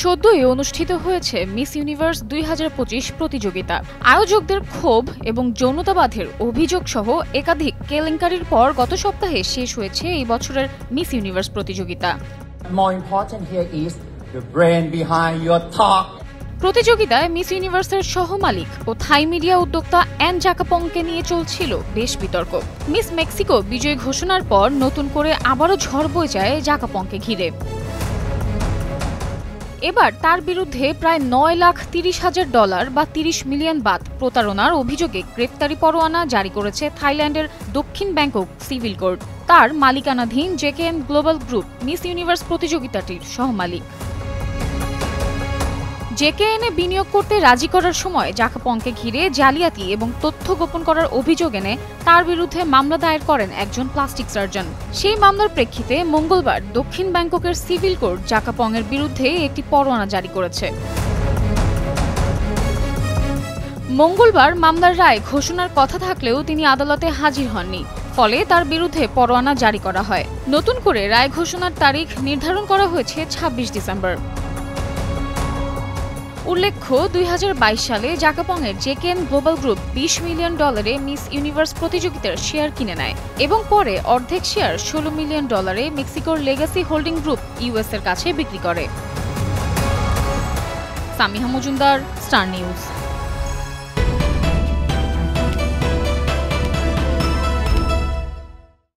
সদ্যই অনুষ্ঠিত হয়েছে miss universe ২০২৫ প্রতিযোগিতা। আয়োজকদের ক্ষোভ এবং যৌনতাবাধের অভিযোগ সহ একাধিক কেলেঙ্কারির পর গত সপ্তাহে শেষ হয়েছে এই বছরের মিস ইউনিভার্স প্রতিযোগিতা। প্রতিযোগিতায় মিস ইউনিভার্সের সহমালিক ও থাই মিডিয়া উদ্যোক্তা অ্যান জাকাপংকে নিয়ে চলছিল বেশ বিতর্ক। মিস মেক্সিকো বিজয় ঘোষণার পর নতুন করে আবারও ঝড় বয়ে যায় জাকাপংকে ঘিরে। এবার তার বিরুদ্ধে প্রায় $9,30,000 বা ৩০ মিলিয়ন বাত প্রতারণার অভিযোগে গ্রেপ্তারি পরোয়ানা জারি করেছে থাইল্যান্ডের দক্ষিণ ব্যাংকক সিভিল কোর্ট। তার মালিকানাধীন জেকেএন গ্লোবাল গ্রুপ মিস ইউনিভার্স প্রতিযোগিতাটির সহমালিক। জেকেএনে বিনিয়োগ করতে রাজি করার সময় জাকাপংকে ঘিরে জালিয়াতি এবং তথ্য গোপন করার অভিযোগ এনে তার বিরুদ্ধে মামলা দায়ের করেন একজন প্লাস্টিক সার্জন। সেই মামলার প্রেক্ষিতে মঙ্গলবার দক্ষিণ ব্যাংককের সিভিল কোর্ট জাকাপংয়ের বিরুদ্ধে একটি পরোয়ানা জারি করেছে। মঙ্গলবার মামলার রায় ঘোষণার কথা থাকলেও তিনি আদালতে হাজির হননি, ফলে তার বিরুদ্ধে পরোয়ানা জারি করা হয়। নতুন করে রায় ঘোষণার তারিখ নির্ধারণ করা হয়েছে ২৬ ডিসেম্বর। উল্লেখ্য, ২০২২ সালে জাকাপংয়ের JKN global group $20 million Miss Universe প্রতিযোগিতার শেয়ার কিনে নেয় এবং পরে অর্ধেক শেয়ার $16 মিলিয়ন মেক্সিকোর লেগাসি হোল্ডিং গ্রুপ ইউএস এর কাছে বিক্রি করে। Samiha Majumdar, Star news.